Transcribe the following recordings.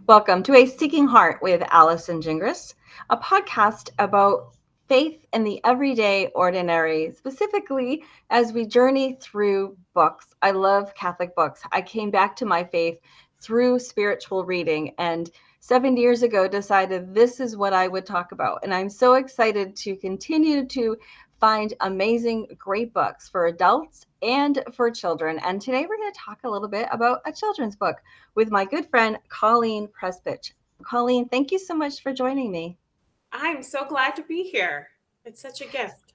Welcome to A Seeking Heart with Allison Gingras, a podcast about faith in the everyday ordinary, specifically as we journey through books. I love Catholic books. I came back to my faith through spiritual reading and 7 years ago decided this is what I would talk about. And I'm so excited to continue to find amazing, great books for adults and for children. And today we're going to talk a little bit about a children's book with my good friend, Colleen Pressprich. Colleen, thank you so much for joining me. I'm so glad to be here. It's such a gift.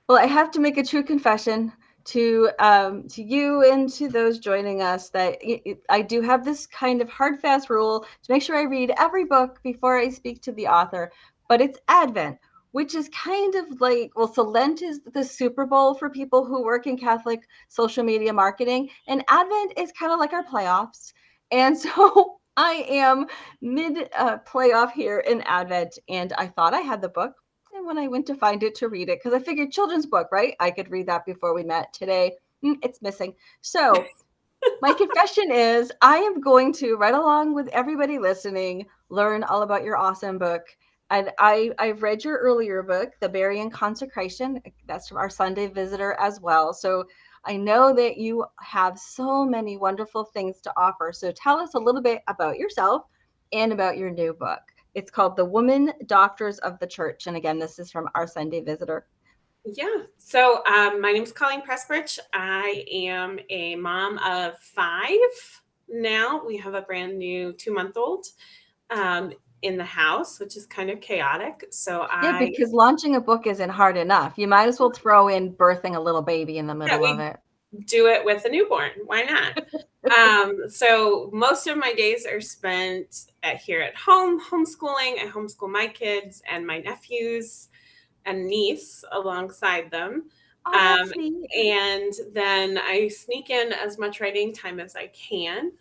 Well, I have to make a true confession to you and to those joining us that I do have this kind of hard fast rule to make sure I read every book before I speak to the author. But it's Advent, which is kind of like, well, so Lent is the Super Bowl for people who work in Catholic social media marketing, and Advent is kind of like our playoffs. And so I am mid playoff here in Advent, and I thought I had the book. And when I went to find it to read it, because I figured children's book, right? I could read that before we met today. It's missing. So my confession is I am going to, right along with everybody listening, learn all about your awesome book. And I've read your earlier book, The Berry and Consecration. That's from our Sunday Visitor as well. So I know that you have so many wonderful things to offer. So tell us a little bit about yourself and about your new book. It's called The Woman Doctors of the Church. And again, this is from our Sunday Visitor. Yeah. So my name is Colleen Pressprich. I am a mom of 5 now. We have a brand new 2-month-old in the house, which is kind of chaotic. So Yeah, because launching a book isn't hard enough. You might as well throw in birthing a little baby in the middle of we it. do it with a newborn. Why not? So most of my days are spent here at home, homeschooling. I homeschool my kids and my nephews and niece alongside them. Oh, that's neat. And then I sneak in as much writing time as I can.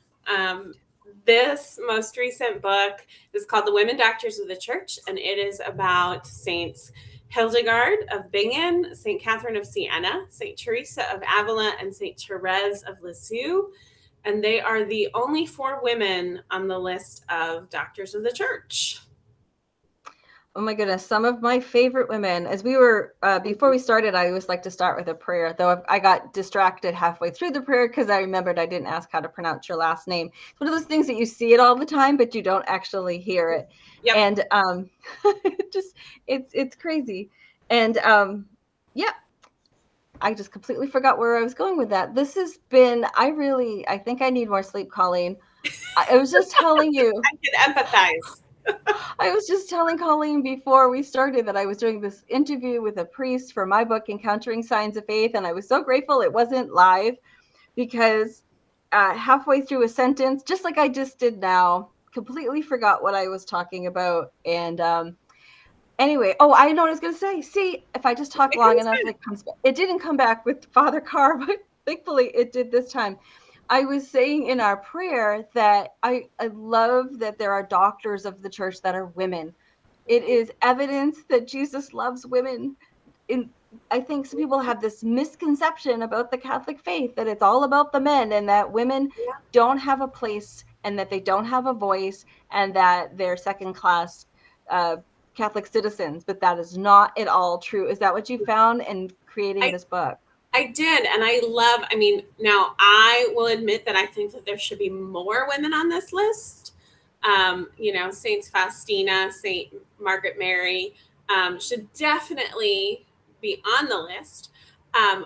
This most recent book is called The Women Doctors of the Church, and it is about Saints Hildegard of Bingen, St. Catherine of Siena, St. Teresa of Avila, and St. Therese of Lisieux. And they are the only 4 women on the list of doctors of the church. Oh my goodness, some of my favorite women. As we were before we started, I always like to start with a prayer. Though I got distracted halfway through the prayer because I remembered I didn't ask how to pronounce your last name. It's one of those things that you see it all the time, but you don't actually hear it. Yep. And just it's crazy. And yeah, I just completely forgot where I was going with that. This has been. I think I need more sleep, Colleen. I was just telling you. I can empathize. I was just telling Colleen before we started that I was doing this interview with a priest for my book, Encountering Signs of Faith, and I was so grateful it wasn't live because halfway through a sentence, just like I just did now, completely forgot what I was talking about. And anyway, oh, I know what I was going to say. See, if I just talk It long comes enough, back. it comes back. It didn't come back with Father Carr, but thankfully it did this time. I was saying in our prayer that I love that there are doctors of the church that are women. It is evidence that Jesus loves women. In I think some people have this misconception about the Catholic faith that it's all about the men and that women Yeah. don't have a place and that they don't have a voice and that they're second class uh, Catholic citizens. But that is not at all true. Is that what you found in creating I, this book? I did. And I mean, now I will admit that I think that there should be more women on this list. Saints Faustina, Saint Margaret Mary should definitely be on the list,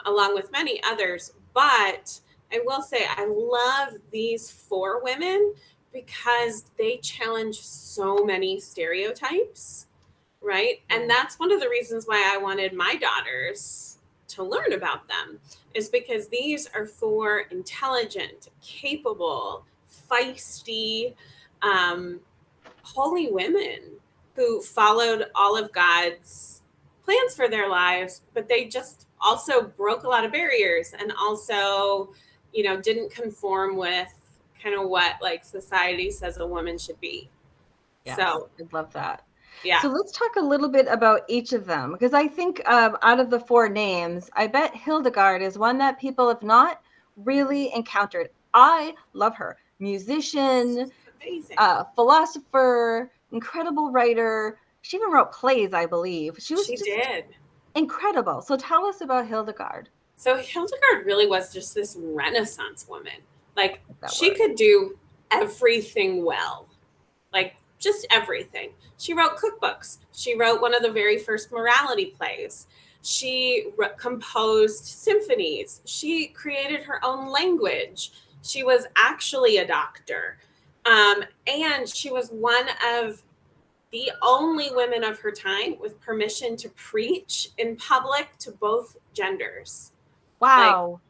along with many others. But I will say, I love these 4 women because they challenge so many stereotypes, right? And that's one of the reasons why I wanted my daughters to learn about them, is because these are 4 intelligent, capable, feisty, um, holy women who followed all of God's plans for their lives, but they just also broke a lot of barriers and also, didn't conform with kind of what like society says a woman should be. Yes, So, I love that. yeah. So let's talk a little bit about each of them because I think out of the 4 names, I bet Hildegard is one that people have not really encountered. I love her. Musician, Amazing. Philosopher, incredible writer. She even wrote plays, I believe. She was just did. incredible. So tell us about Hildegard. So Hildegard really was just this Renaissance woman. Like, That she word. could do everything well, like just everything. She wrote cookbooks. She wrote one of the very first morality plays. She composed symphonies. She created her own language. She was actually a doctor. And she was one of the only women of her time with permission to preach in public to both genders. Like, Wow.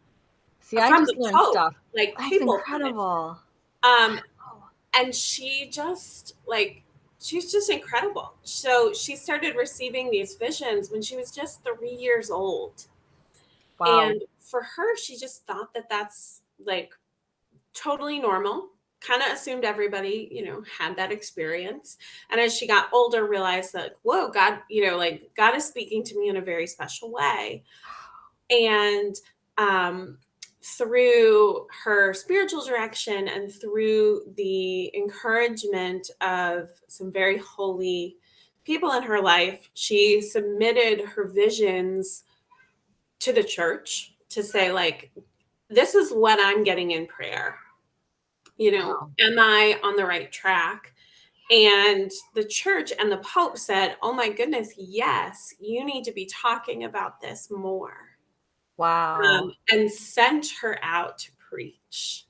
See, I from just the learned Pope, stuff. like That's papal permission. incredible. Um, Oh, and she just like she's just incredible. So she started receiving these visions when she was just 3 years old, wow. and for her, she just thought that that's like totally normal. Kind of assumed everybody, had that experience. And as she got older, realized that, whoa, God, like God is speaking to me in a very special way. And um, through her spiritual direction and through the encouragement of some very holy people in her life, she submitted her visions to the church to say, like, this is what I'm getting in prayer. Wow. Am I on the right track? And the church and the Pope said, oh my goodness, yes, you need to be talking about this more. Wow. And sent her out to preach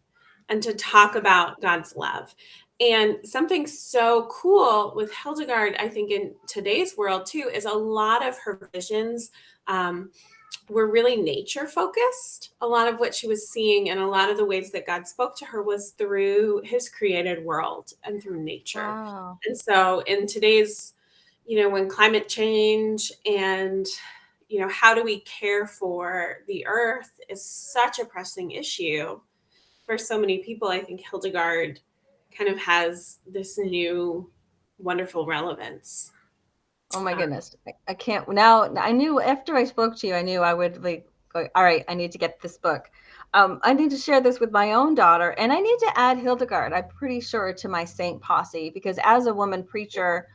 and to talk about God's love. And something so cool with Hildegard, I think, in today's world too, is a lot of her visions were really nature focused. A lot of what she was seeing and a lot of the ways that God spoke to her was through his created world and through nature. Wow. And so in today's, when climate change and how do we care for the earth is such a pressing issue for so many people. I think Hildegard kind of has this new wonderful relevance. Oh my goodness. I can't now. I knew after I spoke to you, I knew I would like go, all right, I need to get this book. I need to share this with my own daughter, and I need to add Hildegard, I'm pretty sure, to my saint posse, because as a woman preacher,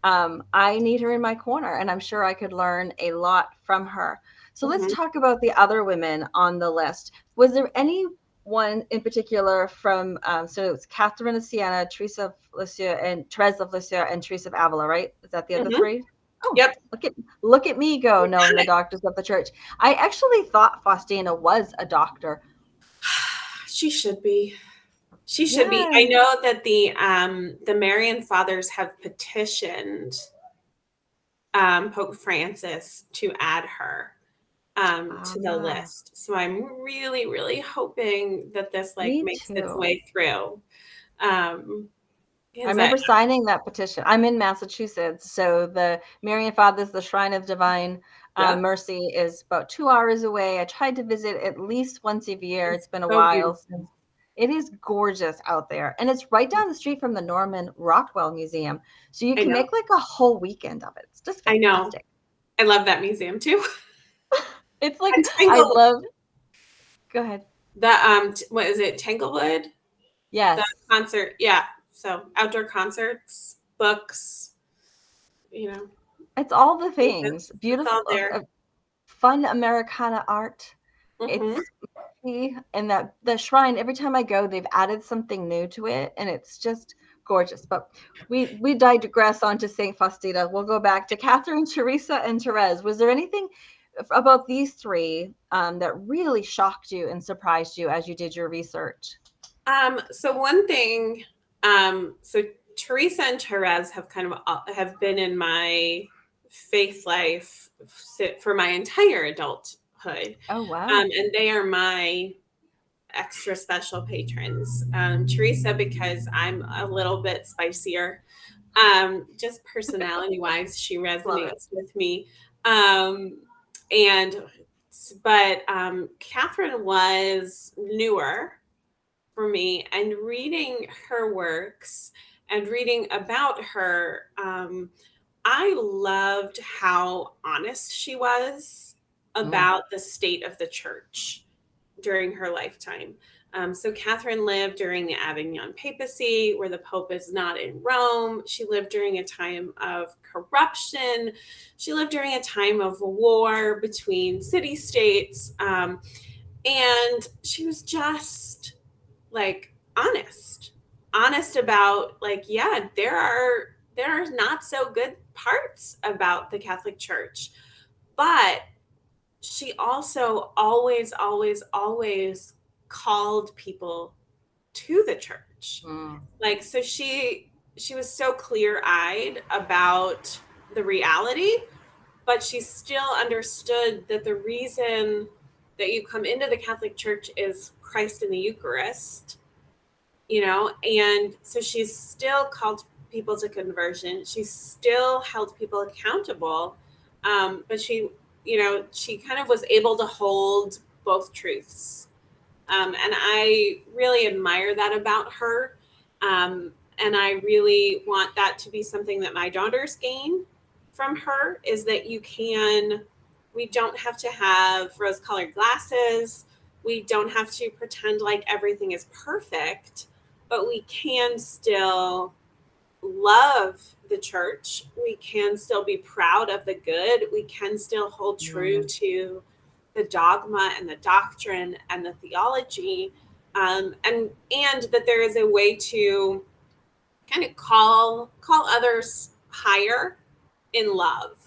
I need her in my corner, and I'm sure I could learn a lot from her. So let's Mhm. talk about the other women on the list. Was there any one in particular from, so it's Catherine of Siena, Teresa of Lisieux, and Therese of Lisieux, and Teresa of Avila, right? Is that the other Mhm. three? Oh, Yep. look at me go, knowing the doctors of the church. I actually thought Faustina was a doctor. She should be. She should be. I Yes. know that the Marian fathers have petitioned Pope Francis to add her to the Ah, list. So I'm really, really hoping that this like me makes its too. way through. Um, I because remember signing that petition. I'm in Massachusetts, so the Marian Fathers, the Shrine of Divine yep, Mercy, is about 2 hours away. I tried to visit at least once a year. it's It's been a so while beautiful. since. It is gorgeous out there, and it's right down the street from the Norman Rockwell Museum, so you I can know. make like a whole weekend of it. It's just I know. fantastic. I love that museum too. It's like And I Tangle, love. Go ahead. the what is it? Tanglewood, the Yes, concert. Yeah. So outdoor concerts, books. You know, it's all the things. it's Beautiful, all there. fun Americana art. Hmm. It's and that the shrine, every time I go, they've added something new to it, and it's just gorgeous. But we digress onto Saint Faustina. We'll go back to Catherine, Teresa, and Therese. Was there anything about these three that really shocked you and surprised you as you did your research? So one thing, so Teresa and Therese have kind of have been in my faith life for my entire adulthood, Oh wow. and they are my extra special patrons. Teresa because I'm a little bit spicier, just personality wise, she Love it. resonates with me, um, and but Catherine was newer for me, and reading her works and reading about her, I loved how honest she was Mm, about the state of the church during her lifetime. So Catherine lived during the Avignon papacy, where the Pope is not in Rome. She lived during a time of corruption. She lived during a time of war between city states. And she was just like honest about like, yeah, there are not so good parts about the Catholic Church, but she also always called people to the church. Mm. Like, so she was so clear-eyed about the reality, but she still understood that the reason that you come into the Catholic Church is Christ in the Eucharist, and so she's still called people to conversion. She still held people accountable, but she kind of was able to hold both truths, and I really admire that about her. And I really want that to be something that my daughters gain from her, is that we don't have to have rose colored glasses. We don't have to pretend like everything is perfect, but we can still love the church. We can still be proud of the good. We can still hold true to the dogma and the doctrine and the theology, and that there is a way to kind of call others higher in love.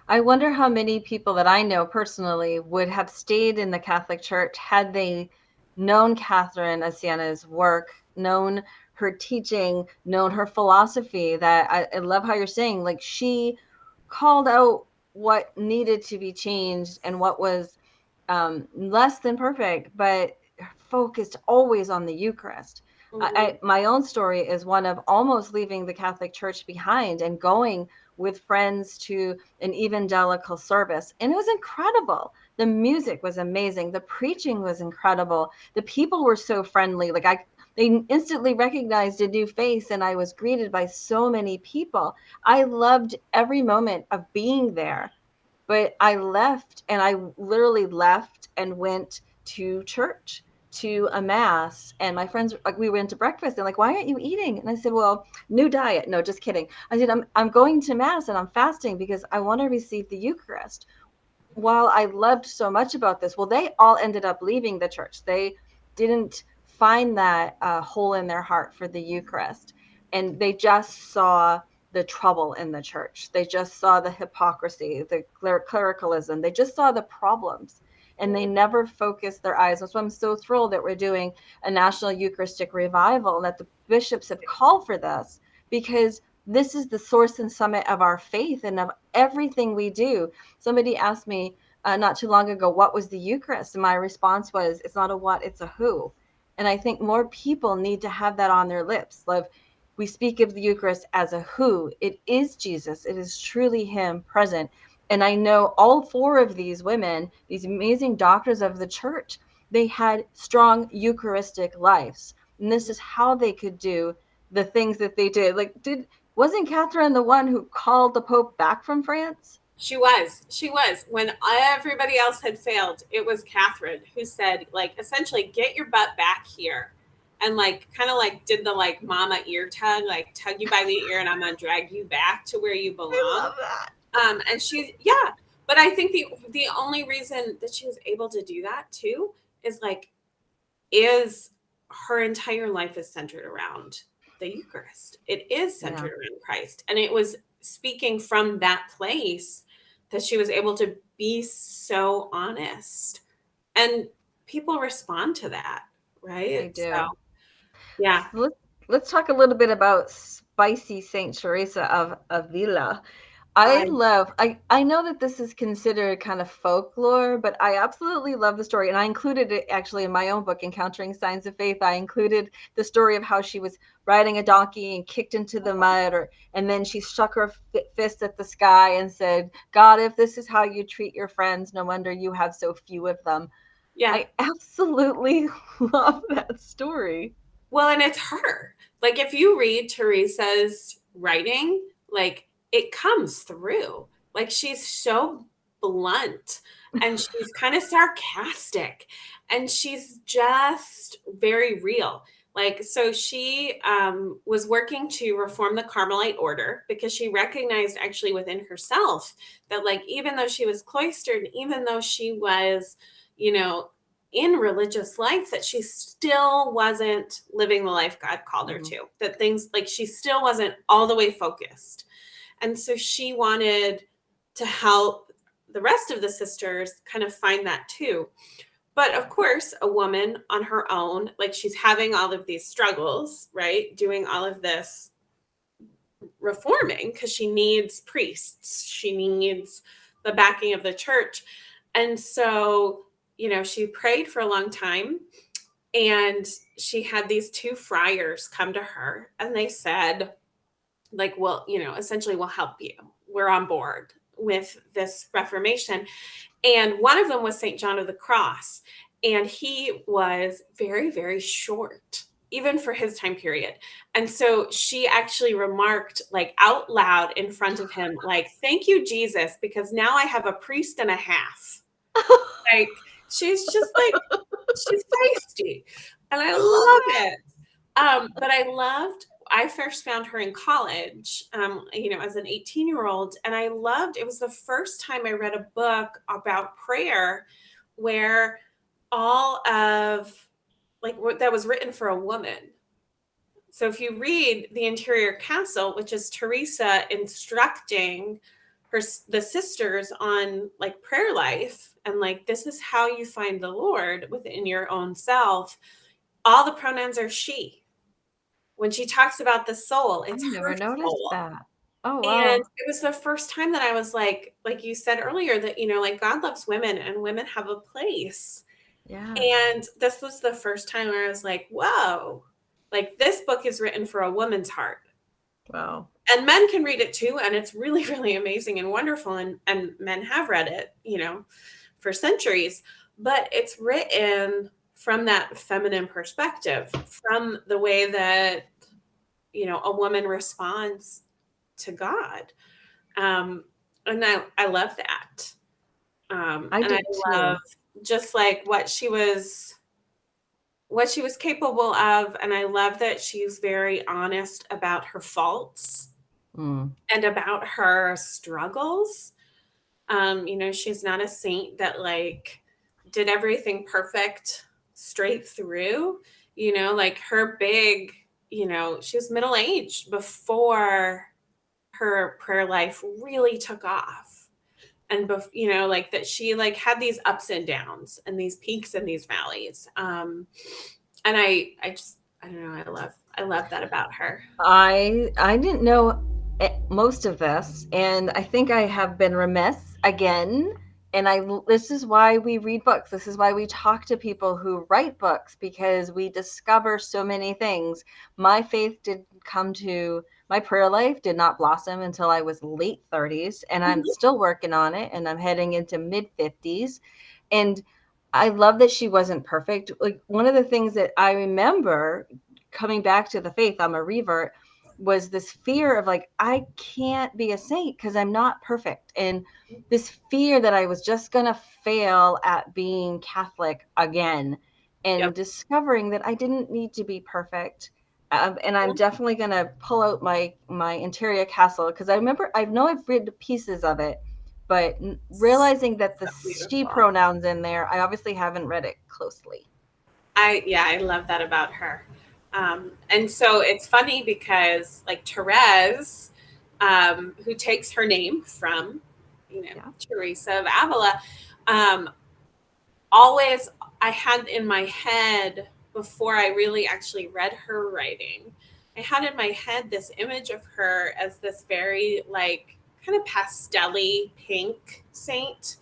I wonder how many people that I know personally would have stayed in the Catholic Church had they known Catherine of Siena's work, known her teaching, known her philosophy. That I love how you're saying, like, she called out what needed to be changed and what was less than perfect, but focused always on the Eucharist. My own story is one of almost leaving the Catholic Church behind and going with friends to an evangelical service. And it was incredible. The music was amazing. The preaching was incredible. The people were so friendly. They instantly recognized a new face, and I was greeted by so many people. I loved every moment of being there. But I left, and I literally left and went to church, to a mass. And my friends, like, we went to breakfast, and like, why aren't you eating? And I said, well, new diet. No, just kidding. I said, I'm going to mass and I'm fasting because I want to receive the Eucharist. While I loved so much about this, well, they all ended up leaving the church. They didn't find that hole in their heart for the Eucharist. And they just saw the trouble in the church. They just saw the hypocrisy, the clericalism. They just saw the problems, and they never focused their eyes. That's why I'm so thrilled that we're doing a national Eucharistic revival and that the bishops have called for this, because this is the source and summit of our faith and of everything we do. Somebody asked me not too long ago, what was the Eucharist? And my response was, it's not a what, it's a who. And I think more people need to have that on their lips. Like, we speak of the Eucharist as a who. It is Jesus. It is truly him present. And I know all four of these women, these amazing doctors of the church, they had strong Eucharistic lives. And this is how they could do the things that they did. Wasn't Catherine the one who called the Pope back from France? She was. When everybody else had failed, it was Catherine who said, like, essentially, get your butt back here. And like, kind of like did the like mama ear tug, like tug you by the ear and I'm going to drag you back to where you belong. I love that. And but I think the only reason that she was able to do that too is her entire life is centered around the Eucharist. It is centered around Christ. And it was speaking from that place that she was able to be so honest. And people respond to that, right? They do. So, yeah. So let's talk a little bit about spicy Saint Teresa of Avila. I know that this is considered kind of folklore, but I absolutely love the story. And I included it actually in my own book, Encountering Signs of Faith. I included the story of how she was riding a donkey and kicked into the mud, and then she struck her fist at the sky and said, God, if this is how you treat your friends, no wonder you have so few of them. Yeah. I absolutely love that story. Well, and it's her. Like, if you read Teresa's writing, like, it comes through. Like, she's so blunt and she's kind of sarcastic And she's just very real. Like, so she was working to reform the Carmelite order because she recognized actually within herself that, like, even though she was cloistered, even though she was, you know, in religious life, that she still wasn't living the life God called her to, that things like she still wasn't all the way focused. And so she wanted to help the rest of the sisters kind of find that too. But of course, a woman on her own, like she's having all of these struggles, right? Doing all of this reforming because she needs priests, she needs the backing of the church. And so, you know, she prayed for a long time, and she had these two friars come to her and they said, like, well, you know, essentially, we'll help you. We're on board with this reformation. And one of them was St. John of the Cross. And he was very, very short, even for his time period. And so she actually remarked, like, out loud in front of him, like, thank you, Jesus, because now I have a priest and a half. Like, she's just like, she's feisty. And I love it. But I first found her in college, you know, as an 18-year-old. And I loved, it was the first time I read a book about prayer where all of, like, that was written for a woman. So if you read The Interior Castle, which is Teresa instructing the sisters on, like, prayer life, and, like, this is how you find the Lord within your own self, all the pronouns are she. When she talks about the soul, I it's never her noticed soul. that. Oh, And wow. it was the first time that I was like you said earlier, that, you know, like, God loves women and women have a place. Yeah. And this was the first time where I was like, whoa, like, this book is written for a woman's heart. Wow. And men can read it too. And it's really, really amazing and wonderful. And men have read it, you know, for centuries. But it's written from that feminine perspective, from the way that, you know, a woman responds to God. Um, and I love that. I And I do love too. just, like, what she was capable of. And I love that she's very honest about her faults Mm. and about her struggles. You know, she's not a saint that, like, did everything perfect straight through. You know, like, her big, you know, she was middle aged before her prayer life really took off. And you know, like, that she, like, had these ups and downs and these peaks and these valleys. And I don't know, I love that about her. I didn't know most of this, and I think I have been remiss again. And this is why we read books. This is why we talk to people who write books, because we discover so many things. My faith didn't come to my prayer life did not blossom until I was late 30s, and I'm Mhm. still working on it, and I'm heading into mid 50s. And I love that she wasn't perfect. Like, one of the things that I remember coming back to the faith, I'm a revert, was this fear of, like, I can't be a saint because I'm not perfect. And this fear that I was just going to fail at being Catholic again, and Yep. discovering that I didn't need to be perfect. And I'm definitely going to pull out my Interior Castle, because I know I've read pieces of it, but realizing that the So she beautiful. pronouns in there, I obviously haven't read it closely. I love that about her. And so it's funny because, like, Therese, who takes her name from, you know, Yeah. Teresa of Avila, um, always, I had in my head, before I really actually read her writing, I had in my head this image of her as this very, like, kind of pastel-y pink saint,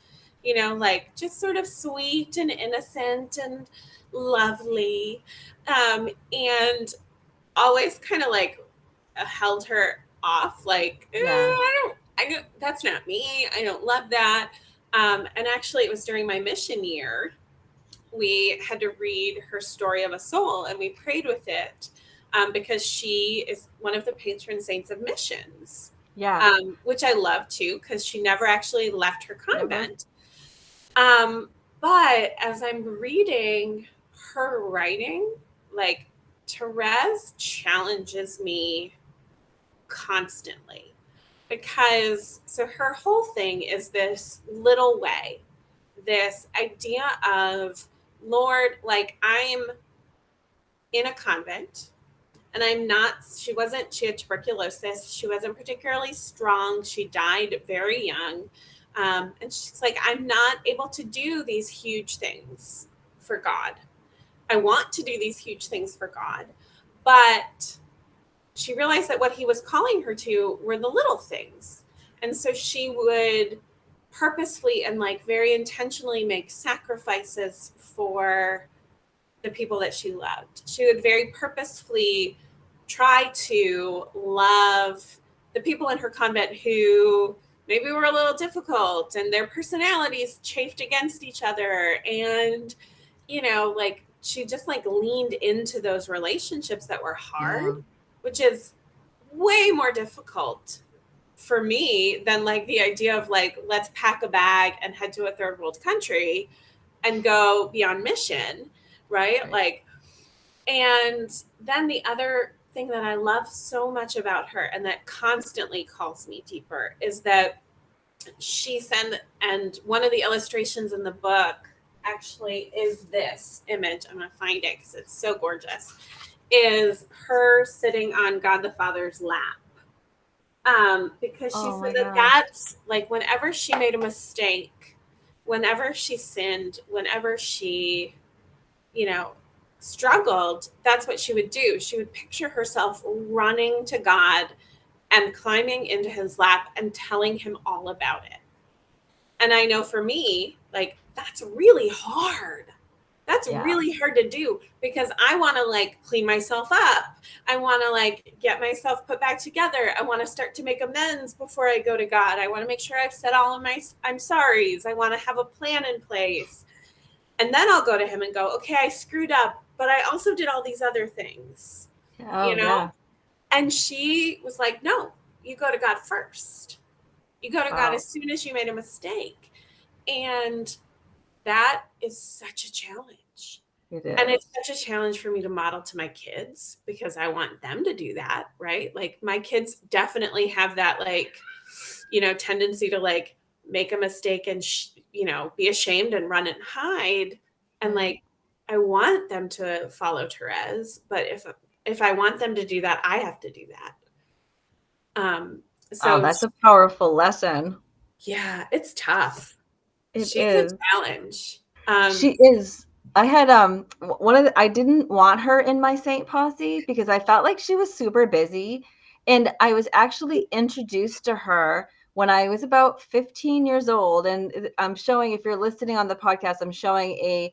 you know, like, just sort of sweet and innocent and lovely. And always kind of, like, held her off, like, Yeah. I don't, that's not me. I don't love that. And actually, it was during my mission year, we had to read her story of a soul, and we prayed with it, because she is one of the patron saints of missions, Yeah. which I love too, because she never actually left her Never. convent. Um, But as I'm reading her writing, like Therese challenges me constantly, because so her whole thing is this little way, this idea of, Lord, like I'm in a convent and I'm not, she had tuberculosis. She wasn't particularly strong. She died very young. And she's like, I'm not able to do these huge things for God. I want to do these huge things for God. But she realized that what he was calling her to were the little things. And so she would purposefully and like very intentionally make sacrifices for the people that she loved. She would very purposefully try to love the people in her convent who maybe were a little difficult and their personalities chafed against each other. And, like she just like leaned into those relationships that were hard, which is way more difficult for me than like the idea of like, let's pack a bag and head to a third world country and go be on mission, right? Like, and then the other thing that I love so much about her and that constantly calls me deeper is that she said, and one of the illustrations in the book actually is this image. I'm going to find it because it's so gorgeous. Is her sitting on God the Father's lap. Because she said that that's like whenever she made a mistake, whenever she sinned, whenever she, struggled, that's what she would do. She would picture herself running to God and climbing into his lap and telling him all about it. And I know for me, like, that's really hard. That's really hard to do because I want to like clean myself up. I want to like get myself put back together. I want to start to make amends before I go to God. I want to make sure I've said all of my I'm sorry's. I want to have a plan in place. And then I'll go to him and go, okay, I screwed up, but I also did all these other things, And she was like, no, you go to God first. You go to God as soon as you made a mistake. And that is such a challenge. And it's such a challenge for me to model to my kids because I want them to do that, right? Like my kids definitely have that like, tendency to like make a mistake and, be ashamed and run and hide. And like, I want them to follow Therese, but if I want them to do that, I have to do that. So that's a powerful lesson. Yeah, it's tough. She's a challenge. She is. I had I didn't want her in my Saint posse because I felt like she was super busy, and I was actually introduced to her when I was about 15 years old. And I'm showing, if you're listening on the podcast, I'm showing a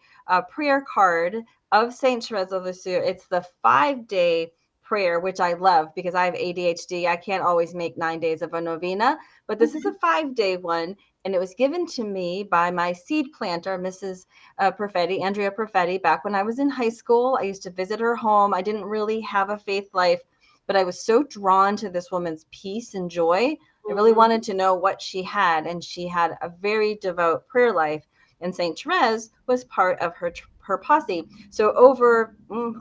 prayer card of Saint Therese of Lisieux. It's the 5-day prayer, which I love because I have ADHD. I can't always make 9 days of a novena, but this is a 5-day one. And it was given to me by my seed planter, Mrs. Perfetti, Andrea Perfetti, back when I was in high school. I used to visit her home. I didn't really have a faith life, but I was so drawn to this woman's peace and joy. I really wanted to know what she had, and she had a very devout prayer life. And St. Therese was part of her posse. So over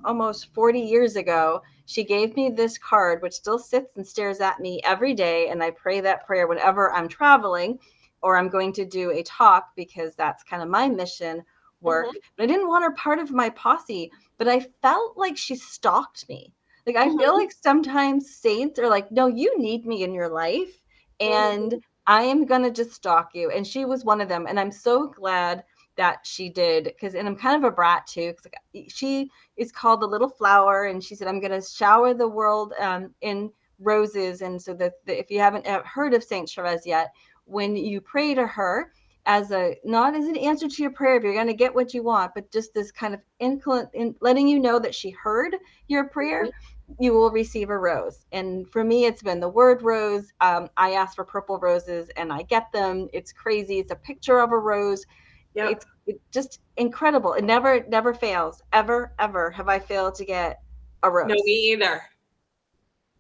almost 40 years ago, she gave me this card, which still sits and stares at me every day. And I pray that prayer whenever I'm traveling or I'm going to do a talk because that's kind of my mission work. But I didn't want her part of my posse, but I felt like she stalked me. Like, I feel like sometimes saints are like, no, you need me in your life and I am going to just stalk you. And she was one of them. And I'm so glad that she did, and I'm kind of a brat too, because she is called the little flower, and she said, I'm going to shower the world in roses. And so that if you haven't heard of Saint Therese yet, when you pray to her, not as an answer to your prayer if you're going to get what you want, but just this kind of in letting you know that she heard your prayer, you will receive a rose. And for me, it's been the word rose. I ask for purple roses and I get them. It's crazy. It's a picture of a rose. It's just incredible. It never fails. Ever have I failed to get a rose. No, me either.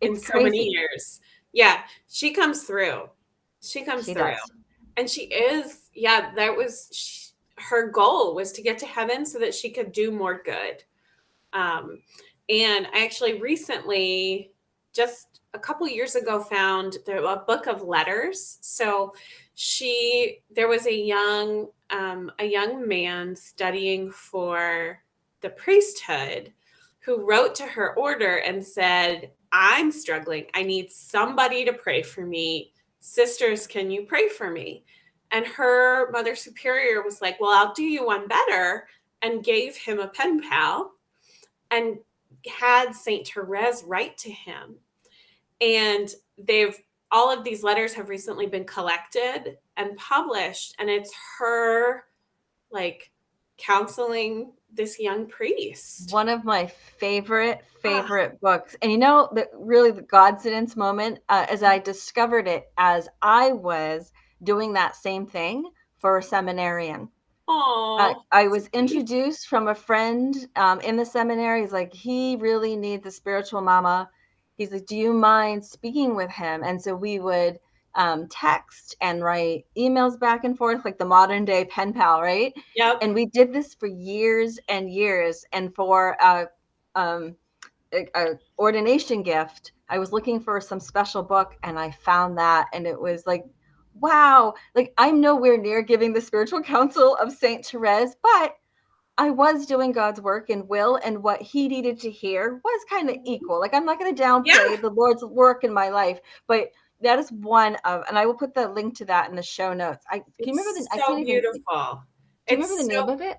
It's in crazy. So many years. Yeah, she comes through. She comes through. Does. And she is, her goal was to get to heaven so that she could do more good. And I actually recently, just a couple years ago, found a book of letters. So there was a young man studying for the priesthood who wrote to her order and said, I'm struggling. I need somebody to pray for me. Sisters, can you pray for me? And her mother superior was like, well, I'll do you one better, and gave him a pen pal and had Saint Therese write to him. And all of these letters have recently been collected and published, and it's her like counseling this young priest. One of my favorite books. And really the Godsidence moment, as I discovered it as I was doing that same thing for a seminarian. I was introduced from a friend in the seminary. He's like, he really needs a spiritual mama. He's like, do you mind speaking with him? And so we would text and write emails back and forth, like the modern day pen pal, right? Yep. And we did this for years and years. And for a ordination gift, I was looking for some special book, and I found that, and it was like, wow, like I'm nowhere near giving the spiritual counsel of Saint Therese, but I was doing God's work and will, and what he needed to hear was kind of equal. Like, I'm not going to downplay the Lord's work in my life, but that is one of, and I will put the link to that in the show notes. Can you remember I can't even. Beautiful. Do you remember the name of it?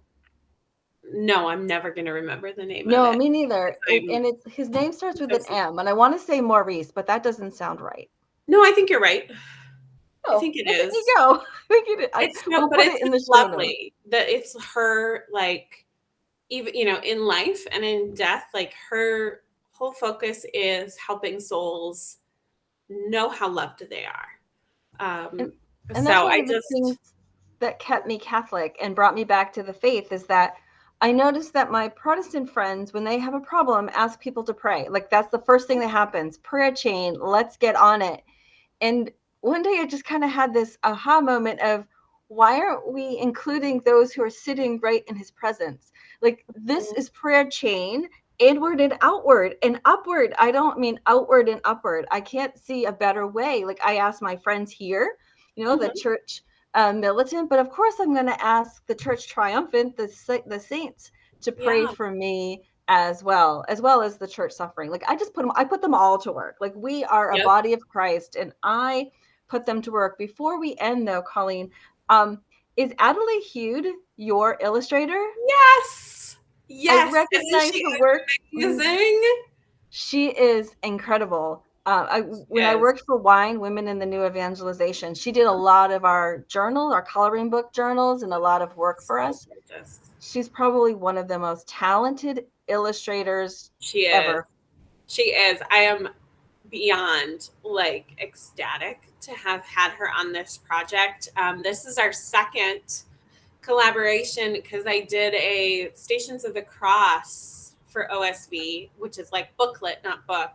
No, I'm never going to remember the name of it. No, me neither. And his name starts with an M, and I want to say Maurice, but that doesn't sound right. No, I think you're right. I think it is. There you go. We'll put it in the show lovely notes. That it's her, like, even in life and in death, like her whole focus is helping souls know how loved they are. And so that's one of the things that kept me Catholic and brought me back to the faith, is that I noticed that my Protestant friends, when they have a problem, ask people to pray. Like, that's the first thing that happens. Prayer chain, let's get on it. And one day I just kind of had this aha moment of, why aren't we including those who are sitting right in his presence? Like, this is prayer chain, inward and outward and upward. I don't mean outward and upward. I can't see a better way. Like, I asked my friends here, the church militant, but of course I'm going to ask the church triumphant, the saints, to pray for me as well as the church suffering. Like, I put them all to work. Like, we are a body of Christ, and I put them to work. Before we end, though, Colleen, is Adalee Hude your illustrator? Yes. I recognize her work. Amazing. She is incredible. When I worked for Wine, Women in the New Evangelization, she did a lot of our coloring book journals, and a lot of work for us. She's probably one of the most talented illustrators ever. She is. I am beyond ecstatic to have had her on this project. This is our second collaboration, because I did a Stations of the Cross for OSV, which is like booklet, not book,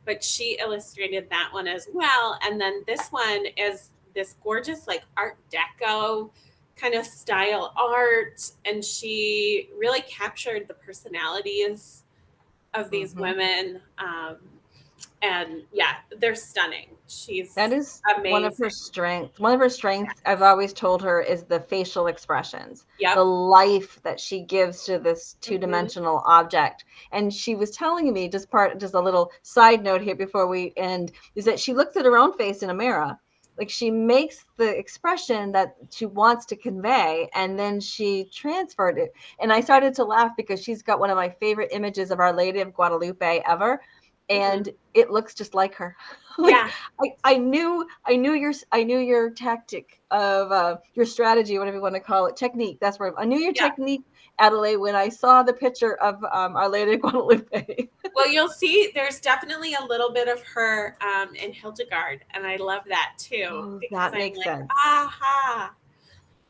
but she illustrated that one as well. And then this one is this gorgeous Art Deco kind of style art, and she really captured the personalities of these women. And they're stunning. That is amazing. One of her strengths, I've always told her, is the facial expressions, the life that she gives to this two-dimensional object. And she was telling me, just a little side note here before we end, is that she looks at her own face in a mirror. Like, she makes the expression that she wants to convey, and then she transferred it. And I started to laugh, because she's got one of my favorite images of Our Lady of Guadalupe ever. And it looks just like her. I knew your tactic of your strategy, whatever you want to call it, technique. That's where I knew your technique, Adalee, when I saw the picture of Our Lady of Guadalupe. Well, you'll see there's definitely a little bit of her in Hildegard, and I love that too. That makes sense. Aha.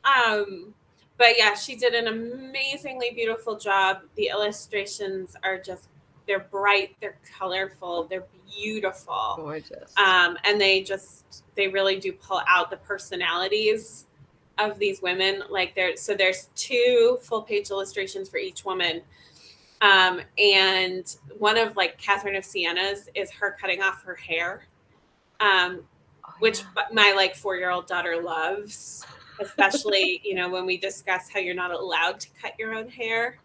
But she did an amazingly beautiful job. The illustrations are they're bright, they're colorful, they're beautiful. Gorgeous. And they really do pull out the personalities of these women. Like there's 2 full page illustrations for each woman. And one of like Catherine of Siena's is her cutting off her hair, which my like 4-year-old daughter loves, especially, when we discuss how you're not allowed to cut your own hair.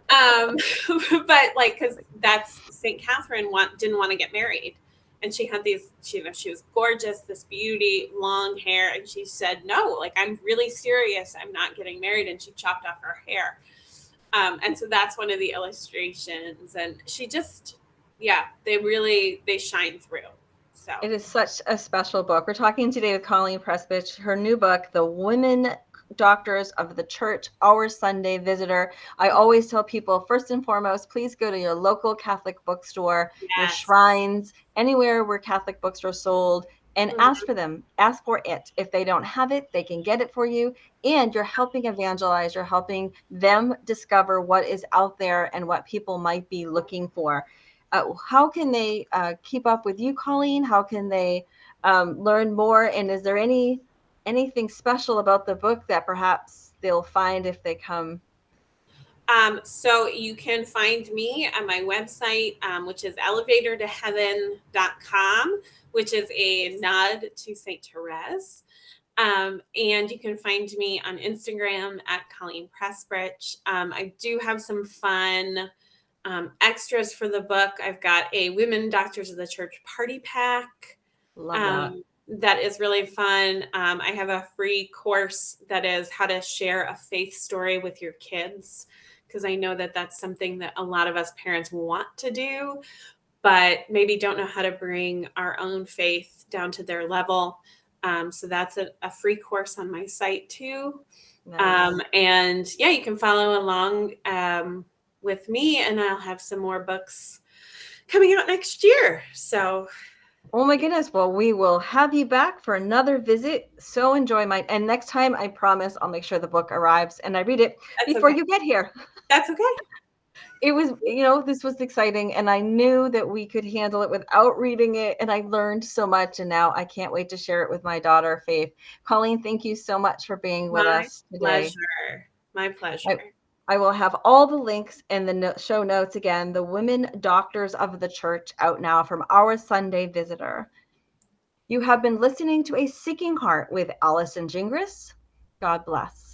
But like, cause that's St. Catherine didn't want to get married. And she had these, she was gorgeous, this beauty, long hair. And she said, no, like, I'm really serious. I'm not getting married. And she chopped off her hair. And so that's one of the illustrations. And she just, they shine through. So it is such a special book. We're talking today with Colleen Pressprich, her new book, The Women Doctors of the Church, Our Sunday Visitor. I always tell people, first and foremost, please go to your local Catholic bookstore, your shrines, anywhere where Catholic books are sold, and ask for them. Ask for it. If they don't have it, they can get it for you. And you're helping evangelize. You're helping them discover what is out there and what people might be looking for. How can they keep up with you, Colleen? How can they learn more? And is there anything special about the book that perhaps they'll find if they come? So you can find me on my website, which is elevatortoheaven.com, which is a nod to St. Therese. And you can find me on Instagram at Colleen Pressprich. I do have some fun extras for the book. I've got a Women Doctors of the Church party pack. Love that. That is really fun. I have a free course that is how to share a faith story with your kids, because I know that that's something that a lot of us parents want to do, but maybe don't know how to bring our own faith down to their level. So that's a free course on my site too. Nice. And you can follow along with me, and I'll have some more books coming out next year. So, oh my goodness. Well, we will have you back for another visit. So enjoy and next time I promise I'll make sure the book arrives and I read it before you get here. That's okay. It was, this was exciting, and I knew that we could handle it without reading it, and I learned so much, and now I can't wait to share it with my daughter, Faith. Colleen, thank you so much for being with us today. My pleasure. I will have all the links in the show notes again. The Women Doctors of the Church, out now from Our Sunday Visitor. You have been listening to A Seeking Heart with Allison Gingras. God bless.